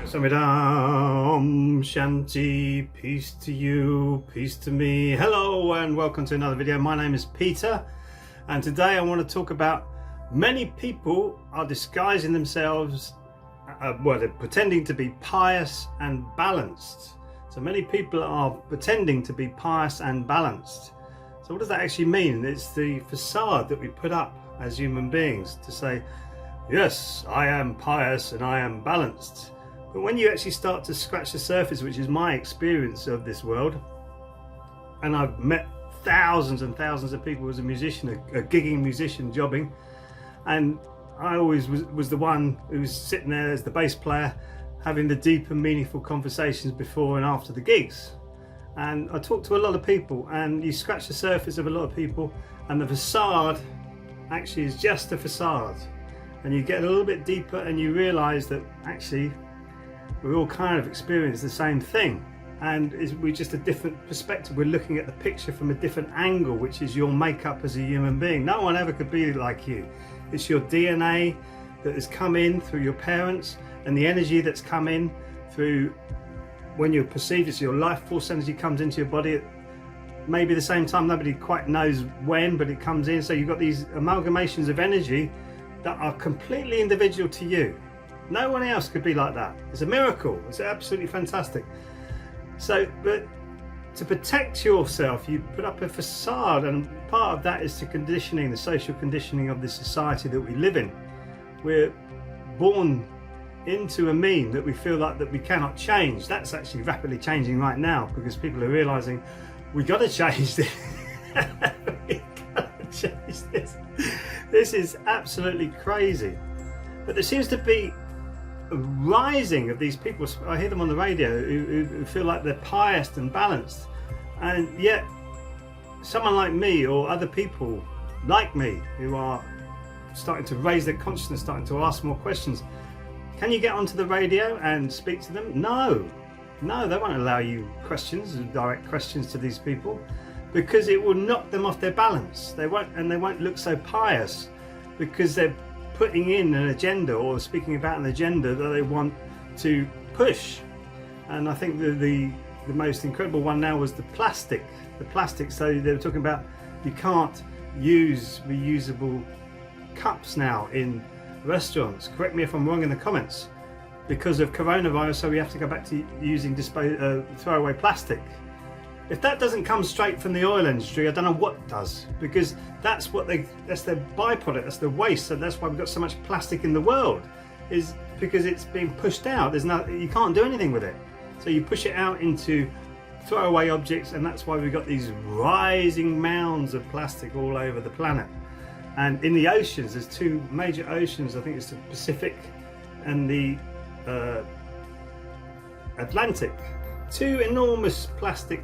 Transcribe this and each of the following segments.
Samidam Shanti, peace to you, peace to me. Hello and welcome to another video. My name is Peter, and today I want to talk about many people are disguising themselves, they're pretending to be pious and balanced. So many people are pretending to be pious and balanced. So what does that actually mean? It's the facade that we put up as human beings to say, yes, I am pious and I am balanced. But when you actually start to scratch the surface, which is my experience of this world, and I've met thousands and thousands of people as a musician, a gigging musician, jobbing, and I always was the one who was sitting there as the bass player, having the deep and meaningful conversations before and after the gigs. And I talk to a lot of people, and you scratch the surface of a lot of people, and the facade actually is just a facade. And you get a little bit deeper and you realize that actually we all kind of experience the same thing, and we're just a different perspective. We're looking at the picture from a different angle, which is your makeup as a human being. No one ever could be like you. It's your DNA that has come in through your parents, and the energy that's come in through when you're perceived. It's your life force energy comes into your body at maybe the same time. Nobody quite knows when, but it comes in. So you've got these amalgamations of energy that are completely individual to you. No one else could be like that. It's a miracle. It's absolutely fantastic. So, but to protect yourself, you put up a facade, and part of that is to conditioning, the social conditioning of the society that we live in. We're born into a mean that we feel like that we cannot change. That's actually rapidly changing right now, because people are realizing we got to change this. We got to change this. This is absolutely crazy. But there seems to be a rising of these people. I hear them on the radio who feel like they're pious and balanced, and yet someone like me or other people like me who are starting to raise their consciousness, starting to ask more questions. Can you get onto the radio and speak to them? No, they won't allow you questions, direct questions to these people, because it will knock them off their balance. They won't look so pious, because they're putting in an agenda or speaking about an agenda that they want to push. And I think the most incredible one now was the plastic. So they were talking about you can't use reusable cups now in restaurants. Correct me if I'm wrong in the comments. Because of coronavirus, so we have to go back to using throwaway plastic. If that doesn't come straight from the oil industry, I don't know what does, because that's their byproduct, that's the waste, and that's why we've got so much plastic in the world, is because it's being pushed out. You can't do anything with it. So you push it out into throwaway objects, and that's why we've got these rising mounds of plastic all over the planet. And in the oceans, there's two major oceans, I think it's the Pacific and the Atlantic. Two enormous plastic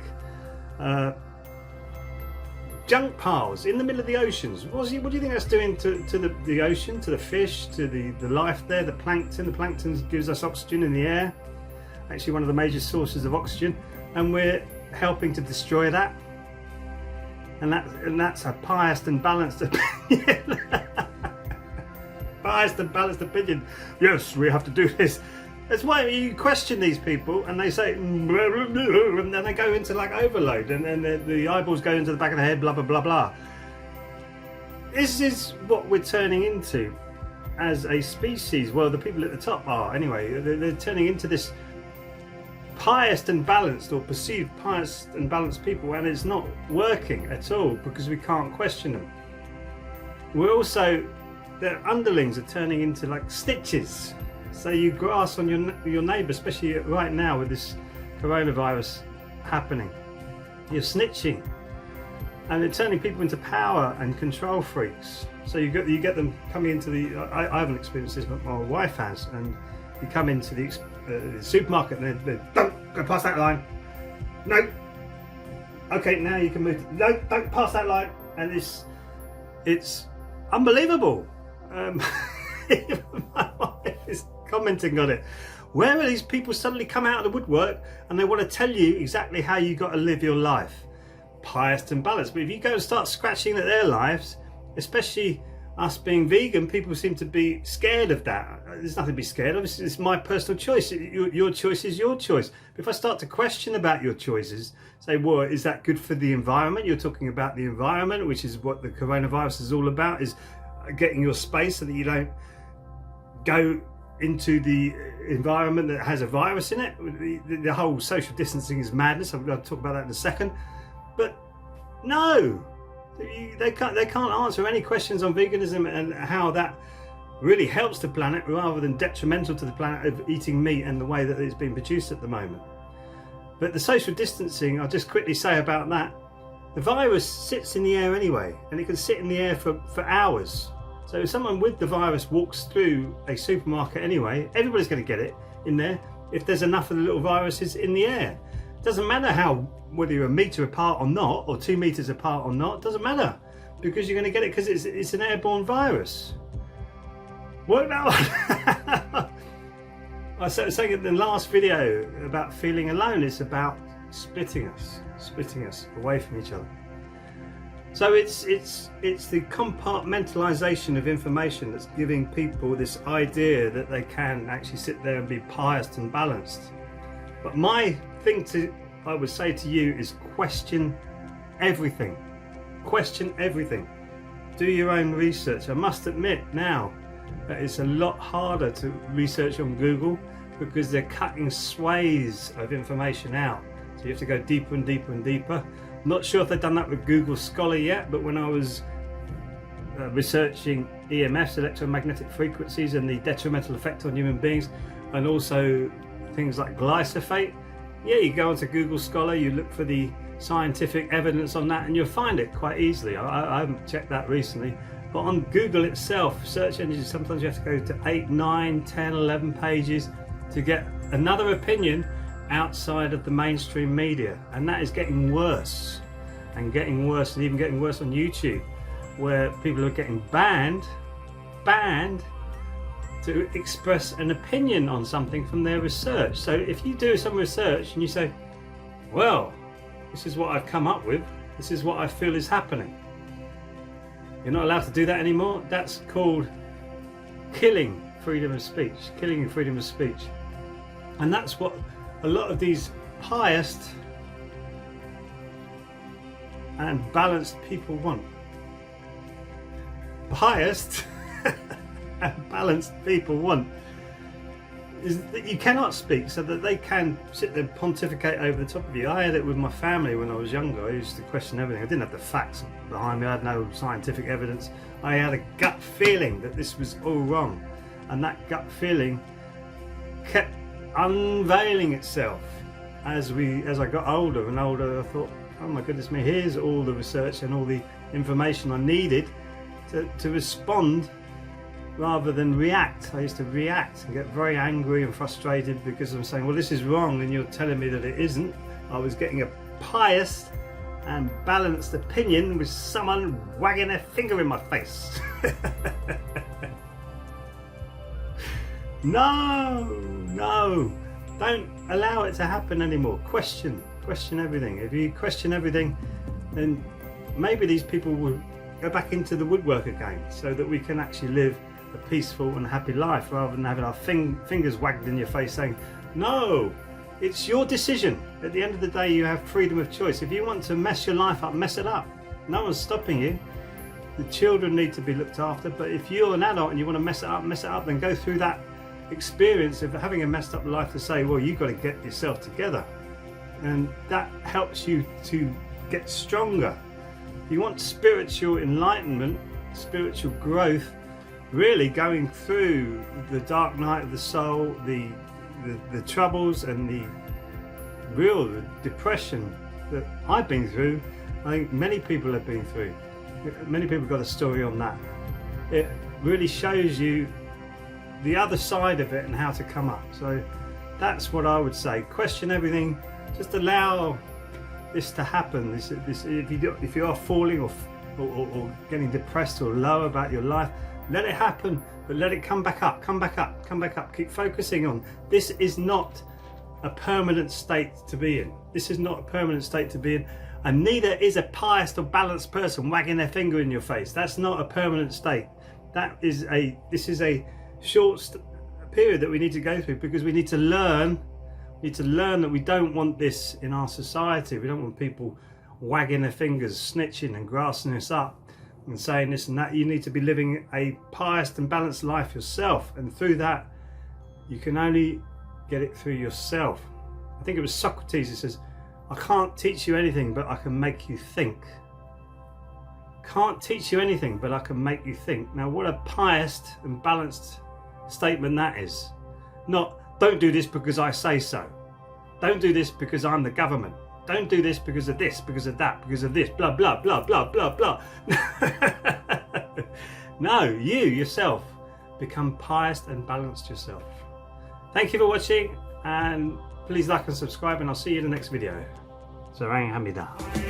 junk piles in the middle of the oceans. What do you think that's doing to the ocean, to the fish, to the life there, the plankton? The plankton gives us oxygen in the air, actually one of the major sources of oxygen, and we're helping to destroy that. And that's a pious and balanced opinion. Pious and balanced opinion. Yes, we have to do this. That's why you question these people, and they say, and then they go into like overload, and then the eyeballs go into the back of the head, blah, blah, blah, blah. This is what we're turning into as a species. Well, the people at the top are, anyway. They're turning into this pious and balanced, or perceived pious and balanced people, and it's not working at all because we can't question them. We're also, their underlings are turning into like snitches. So you grass on your neighbour, especially right now with this coronavirus happening. You're snitching, and they're turning people into power and control freaks. So you get them coming into the. I haven't experienced this, but my wife has. And you come into the supermarket, and they don't go past that line. No. Okay, now you can move. No, don't pass that line. And it's unbelievable. My wife is commenting on it. Where are these people suddenly come out of the woodwork and they want to tell you exactly how you got to live your life, pious and balanced? But if you go and start scratching at their lives, especially us being vegan, people seem to be scared of that. There's nothing to be scared of. It's my personal choice. Your choice is your choice. But if I start to question about your choices, say, well, is that good for the environment? You're talking about the environment, which is what the coronavirus is all about, is getting your space so that you don't go into the environment that has a virus in it. The whole social distancing is madness. I'm going to talk about that in a second. But no, they can't answer any questions on veganism and how that really helps the planet rather than detrimental to the planet of eating meat and the way that it's being produced at the moment. But the social distancing, I'll just quickly say about that, the virus sits in the air anyway, and it can sit in the air for hours. So if someone with the virus walks through a supermarket anyway, everybody's going to get it in there if there's enough of the little viruses in the air. It doesn't matter whether you're a metre apart or not, or 2 metres apart or not, it doesn't matter, because you're going to get it because it's an airborne virus. What now? I was saying in the last video about feeling alone, it's about splitting us away from each other. So it's the compartmentalization of information that's giving people this idea that they can actually sit there and be pious and balanced. But my thing I would say to you is question everything. Question everything. Do your own research. I must admit now that it's a lot harder to research on Google because they're cutting swathes of information out. So you have to go deeper and deeper and deeper. Not sure if they've done that with Google Scholar yet, but when I was researching EMFs, electromagnetic frequencies, and the detrimental effect on human beings, and also things like glyphosate, yeah, you go onto Google Scholar, you look for the scientific evidence on that, and you'll find it quite easily. I haven't checked that recently, but on Google itself, search engines, sometimes you have to go to 8, 9, 10, 11 pages to get another opinion outside of the mainstream media, and that is getting worse and getting worse, and even getting worse on YouTube, where people are getting banned to express an opinion on something from their research. So if you do some research and you say, well, this is what I've come up with, this is what I feel is happening, you're not allowed to do that anymore. That's called killing freedom of speech, killing freedom of speech. And that's what a lot of these pious and balanced people want. Pious and balanced people want is that you cannot speak, so that they can sit there and pontificate over the top of you. I had it with my family when I was younger. I used to question everything. I didn't have the facts behind me. I had no scientific evidence. I had a gut feeling that this was all wrong, and that gut feeling kept unveiling itself as I got older and older. I thought, oh my goodness me, here's all the research and all the information I needed to respond rather than react. I used to react and get very angry and frustrated because I'm saying, well, this is wrong, and you're telling me that it isn't. I was getting a pious and balanced opinion with someone wagging their finger in my face. No, don't allow it to happen anymore. Question everything. If you question everything, then maybe these people will go back into the woodwork again, so that we can actually live a peaceful and happy life, rather than having our fingers wagged in your face saying, no, it's your decision. At the end of the day, you have freedom of choice. If you want to mess your life up, mess it up. No one's stopping you. The children need to be looked after, but if you're an adult and you want to mess it up, then go through that experience of having a messed up life to say, well, you've got to get yourself together, and that helps you to get stronger. If you want spiritual enlightenment, spiritual growth, really going through the dark night of the soul, the troubles and the real depression that I've been through, I think many people have been through. Many people got a story on that. It really shows you the other side of it and how to come up. So that's what I would say. Question everything. Just allow this to happen. If you are falling or getting depressed or low about your life, let it happen, but let it come back up, come back up. Keep focusing on this is not a permanent state to be in. This is not a permanent state to be in. And neither is a pious or balanced person wagging their finger in your face. That's not a permanent state. This is a short period that we need to go through, because we need to learn. We need to learn that we don't want this in our society. We don't want people wagging their fingers, snitching and grassing us up and saying this and that. You need to be living a pious and balanced life yourself, and through that you can only get it through yourself. I think it was Socrates who says, I can't teach you anything, but I can make you think. Can't teach you anything, but I can make you think. Now, what a pious and balanced statement that is. Not, don't do this because I say so. Don't do this because I'm the government. Don't do this because of this, because of that, because of this, blah, blah, blah, blah, blah, blah. No, you yourself become pious and balanced yourself. Thank you for watching, and please like and subscribe, and I'll see you in the next video. Sarang Hamida.